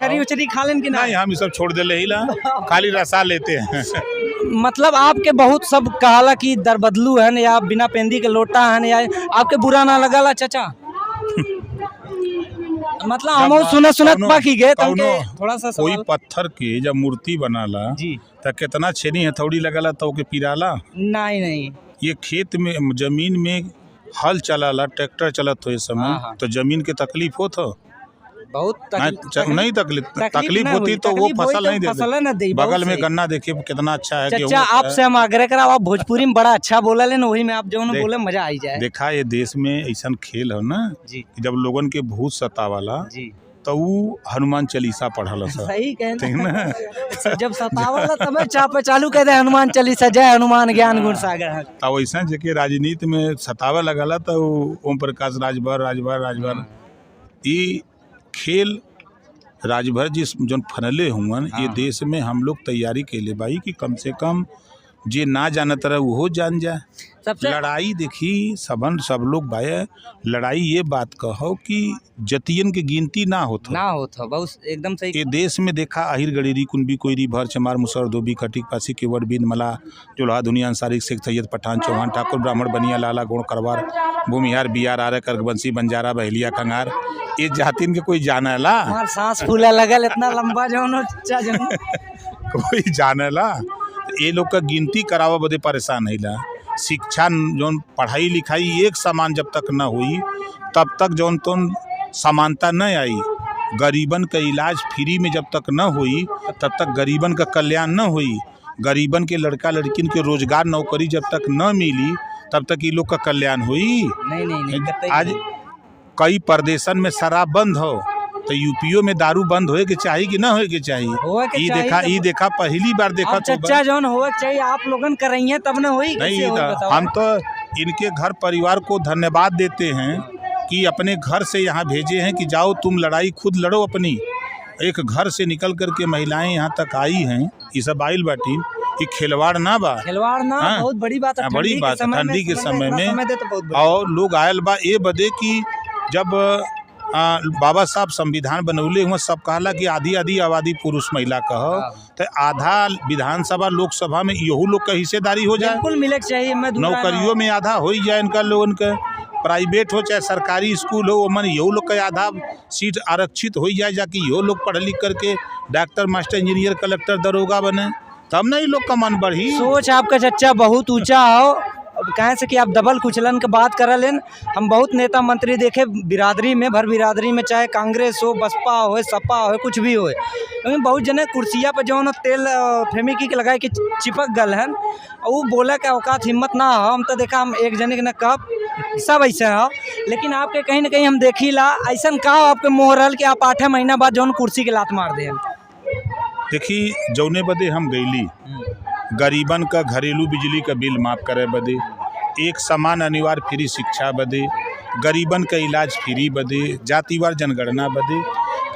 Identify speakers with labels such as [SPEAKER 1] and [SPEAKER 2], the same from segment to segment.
[SPEAKER 1] खरी उचरी खा लेन कि
[SPEAKER 2] नहीं, हम ये सब छोड़ दे ला, खाली रसा लेते हैं।
[SPEAKER 1] मतलब आपके बहुत सब कहला कि दर बदलू है या बिना पेंदी के लोटा है या आपके बुरा ना लगला चाचा? मतलब हम सुनत बाकी गए थोड़ा सा
[SPEAKER 2] कोई पत्थर के जब मूर्ति बनाला
[SPEAKER 1] जी
[SPEAKER 2] तो कितना छेनी हथौड़ी लगला तो के पिराला
[SPEAKER 1] नहीं
[SPEAKER 2] ये खेत में जमीन में हल चलाला ट्रैक्टर चलत हो इस समय तो जमीन के तकलीफ होत हो
[SPEAKER 1] बहुत
[SPEAKER 2] नहीं तकलीफ होती तो वो फसल नहीं देती। बगल में गन्ना देखिए कितना अच्छा है।
[SPEAKER 1] चाचा आपसे हम आग्रह करा, आप भोजपुरी में बड़ा अच्छा बोला लेन, वही में आप जो बोले मजा आई जाए।
[SPEAKER 2] देखा ये देश में ऐसा खेल है ना जी, जब लोगन के भूत सतावाला जी तो वो हनुमान चालीसा पढ़ल
[SPEAKER 1] सही कहना जब सतावला तब चालू कह दे हनुमान चालीसा, जय हनुमान ज्ञान गुण सागर।
[SPEAKER 2] तब वैसा जेके राजनीति में सतावा लगला तो ओम प्रकाश राजभर ये खेल राजभर जिस जो फनले हुआ ये देश में हम लोग तैयारी के लिए भाई कि कम से कम जे ना जानत रहे वो जान जाए। लड़ाई देखी सब लोग भाई लड़ाई ये बात कहो कि जतियन के गिनती ना होता
[SPEAKER 1] बहुत एकदम सही।
[SPEAKER 2] ये देश में देखा आहिर गड़ेरी कुंबी कोईरी भर चमार मुसर धोबी खटिक पासी केवट बिंद मला जोल्हा दुनिया अंसारी शेख सैयद पठान चौहान ठाकुर ब्राह्मण बनिया लाला गोण करवार भूमिहार बिहार आर्य करबंसी बंजारा बहलिया कंगार ये जातिन के कोई जानेला?
[SPEAKER 1] सांस फूला लगल इतना लंबा
[SPEAKER 2] कोई जानेला? ये लोग का गिनती करावा बदे परेशान है। शिक्षा जौन पढ़ाई लिखाई एक समान जब तक न हुई तब तक जौन तो समानता न आई। गरीबन का इलाज फ्री में जब तक न हुई तब तक गरीबन का कल्याण न हुई। गरीबन के लड़का लड़किन के रोजगार नौकरी जब तक न मिली तब तक ये लोग का कल्याण हुई नहीं। आज कई प्रदेशन में शराब बंद हो तो यूपीओ में दारू बंद होए के चाहिए कि ना होए के चाहिए? ये देखा पहली बार देखा तो
[SPEAKER 1] चच्चा जौन होए चाहिए आप लोगन कर रही हैं तब न होई
[SPEAKER 2] नहीं। हम तो इनके घर परिवार को धन्यवाद देते हैं कि अपने घर से यहाँ भेजे हैं कि जाओ तुम लड़ाई खुद लड़ो अपनी। एक घर से निकल करके महिलाएं यहाँ तक आई हैं, ये सब आइल बाटी, ये खिलवाड़ ना
[SPEAKER 1] बहुत बड़ी बात है।
[SPEAKER 2] बड़ी बात है ठंडी के समय में। और लोग आयल बा ये बदे कि जब बाबा साहब संविधान बनौले हुए सब कहला कि आधी आबादी पुरुष महिला कह तो आधा विधानसभा लोकसभा में यहू लोग का हिस्सेदारी हो जाए,
[SPEAKER 1] बिल्कुल मिले चाहिए।
[SPEAKER 2] नौकरियों में आधा हो जाए इनका लोगन का, प्राइवेट हो चाहे सरकारी स्कूल हो मन यहू लोग का आधा सीट आरक्षित हो जाए जाकि यो लोग पढ़ लिख करके डॉक्टर मास्टर इंजीनियर कलेक्टर दरोगा बने तब ना ये लोग का मन बढ़ी।
[SPEAKER 1] सोच आपका चच्चा बहुत ऊंचा हो। कहें से कि आप दबल कुचलन के बात कर लेन। हम बहुत नेता मंत्री देखे बिरादरी में, भर बिरादरी में, चाहे कांग्रेस हो बसपा हो सपा हो कुछ भी हो, लेकिन बहुत जने कुर्सिया पर जो तेल फेमिकी के लगाए कि चिपक गल है वो बोला के औकात हिम्मत ना हो। हम तो देखा हम एक जने के न कब सब ऐसे हो, लेकिन आपके कहीं ना कहीं हम देखी ला ऐसा का आपके मोहरल के आप 8 महीना बाद जौन कुर्सी के लात मार दे।
[SPEAKER 2] देखी जौने बदे हम गईली गरीबन का घरेलू बिजली का बिल माफ़ करे बदे, एक समान अनिवार्य फ्री शिक्षा बदे, गरीबन का इलाज फ्री बदे, जातिवार जनगणना बदे,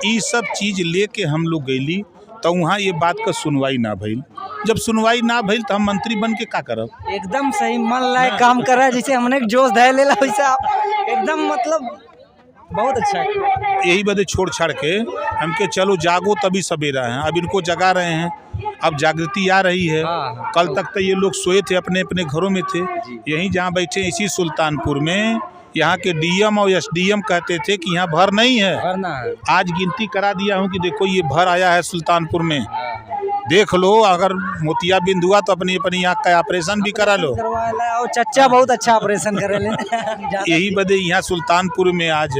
[SPEAKER 2] ये सब चीज़ लेके हम लोग गईली तो वहाँ ये बात का सुनवाई ना भइल। जब सुनवाई ना भइल तो हम मंत्री बन के का करब?
[SPEAKER 1] एकदम सही मन लायक काम कर रहा है, जैसे हमने जोश धै लेला वैसे आप एकदम मतलब बहुत अच्छा है।
[SPEAKER 2] यही बदे छोड़ छाड़ के हमके चलो जागो तभी सवेरा है, अब इनको जगा रहे हैं, अब जागृति आ रही है। कल तक तो ये लोग सोए थे अपने अपने घरों में थे, यहीं जहाँ बैठे इसी सुल्तानपुर में यहाँ के डीएम और एसडीएम कहते थे कि यहाँ भर नहीं है। आज गिनती करा दिया हूँ कि देखो ये भर आया है सुल्तानपुर में, देख लो, अगर मोतियाबिंद हुआ तो अपनी अपनी आँख का ऑपरेशन भी करा लो।
[SPEAKER 1] और चच्चा बहुत अच्छा ऑपरेशन करे ले।
[SPEAKER 2] यही बदे यहाँ सुल्तानपुर में आज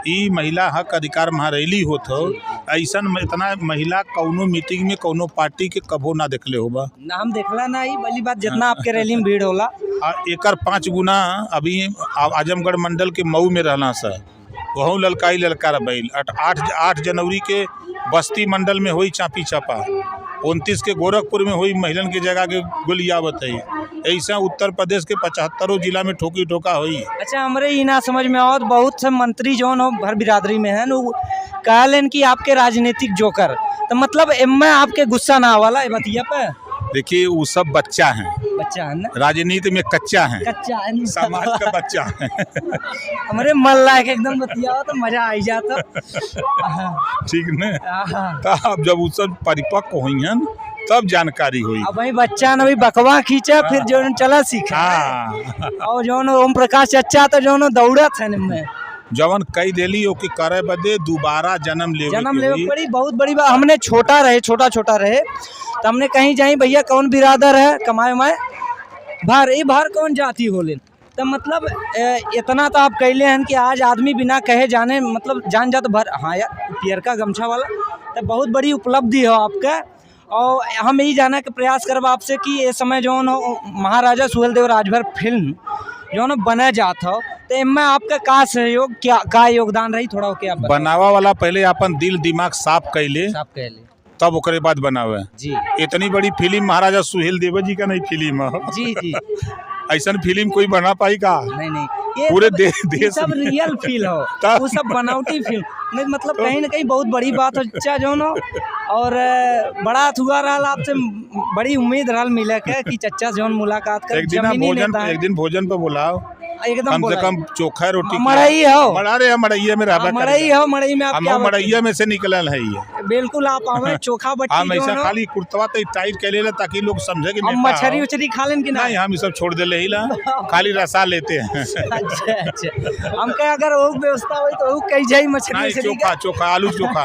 [SPEAKER 2] ई महिला हक अधिकार महारैली होत हो, ऐसा इतना महिला कौनो मीटिंग में कौनो पार्टी के कभो ना देखले होबा
[SPEAKER 1] ना, हम देखला ना ही बड़ी बात जितना आपके रैली में भीड़ होला।
[SPEAKER 2] एकर 5 गुना अभी आजमगढ़ मंडल के मऊ में रहना सा वहाँ ललकार बैल 8 जनवरी के बस्ती मंडल में हुई चापी चापा, 29 के गोरखपुर में हुई महिलन के जगह के गोलियावत है, ऐसा उत्तर प्रदेश के 75 जिला में ठोकी ठोका हुई।
[SPEAKER 1] अच्छा हमारे ही ना समझ में और बहुत से मंत्री जो हो भर बिरादरी में है वो कहलन कि आपके राजनीतिक जोकर, तो मतलब इनमें आपके गुस्सा ना वाला बतिया पे?
[SPEAKER 2] देखिए वो सब बच्चा हैं,
[SPEAKER 1] बच्चा है ना,
[SPEAKER 2] राजनीति में कच्चा है,
[SPEAKER 1] कच्चा है,
[SPEAKER 2] समाज का बच्चा है।
[SPEAKER 1] हमारे मन लायक एकदम बतिया तो मजा आई जाता।
[SPEAKER 2] ठीक न, तब जब उ सब परिपक्व हुई हैं तब जानकारी हुई।
[SPEAKER 1] अब भाई बच्चा न अभी बकवा खींचा फिर जो चला सीखा। और जो ओम प्रकाश चचा तो जो दौड़त है में
[SPEAKER 2] जवन कई देली ओके करे बदे दोबारा जन्म लेवे
[SPEAKER 1] पड़ी। बहुत बड़ी बात, हमने छोटा रहे तो हमने कहीं जाई भैया कौन बिरादर है कमाए माए भार कौन जाति होले, तो मतलब इतना तो आप कहले हैं कि आज आदमी बिना कहे जाने मतलब जान जात भर। हाँ यार पियर का गमछा वाला तो बहुत बड़ी उपलब्धि हो आपका। और हम यही जानने का प्रयास करब आपसे कि ये समय जो महाराजा सुहेलदेव राजभर फिल्म जो बना जात हो तो इनमें आपका का सहयोग का योगदान रही थोड़ा ओके आप
[SPEAKER 2] बनावा वाला पहले अपन दिल दिमाग साफ कैले तब ओकरे बाद बनावे
[SPEAKER 1] जी।
[SPEAKER 2] इतनी बड़ी फिल्म महाराजा सुहेलदेव जी का नहीं फिल्म है
[SPEAKER 1] जी
[SPEAKER 2] ऐसा फिल्म कोई बना पाई का?
[SPEAKER 1] नहीं
[SPEAKER 2] पूरे देश
[SPEAKER 1] सब रियल फील हो, वो सब बनावटी फिल्म नहीं, मतलब कहीं ना कहीं बहुत बड़ी बात हो चचा जो न। और बड़ा हुआ रहा आपसे, बड़ी उम्मीद रहा मिले के कि चचा जो मुलाकात कर
[SPEAKER 2] एक दिन भोजन पे बुलाओ,
[SPEAKER 1] एकदम
[SPEAKER 2] कम से कम चोखा रोटी
[SPEAKER 1] मड़ई हो
[SPEAKER 2] मड़ैया में रहबा
[SPEAKER 1] मड़ई में
[SPEAKER 2] हम मड़ैया में से निकलल है ये।
[SPEAKER 1] बिल्कुल आप हमें चोखा बट्टी
[SPEAKER 2] हम ऐसा खाली कुर्तवा तो टाइट कर ले ताकि लोग समझे कि
[SPEAKER 1] मछली उछली खा लें कि
[SPEAKER 2] नहीं, हम ये सब छोड़ दे ले ला खाली रसा लेते हैं।
[SPEAKER 1] अच्छा हम क्या अगर वो व्यवस्था हुई तो कई जाई मछली
[SPEAKER 2] चोखा आलू चोखा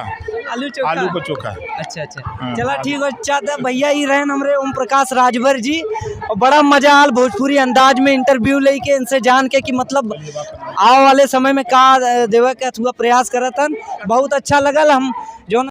[SPEAKER 2] आलू को चोखा।
[SPEAKER 1] अच्छा चला ठीक हो चाहता भैया ही रहे हमरे ओम प्रकाश राजभर जी, और बड़ा मजा आल भोजपुरी अंदाज में इंटरव्यू लेके इनसे जान के कि मतलब आने वाले समय में का देवे के प्रयास करत हन। बहुत अच्छा लगल हम जो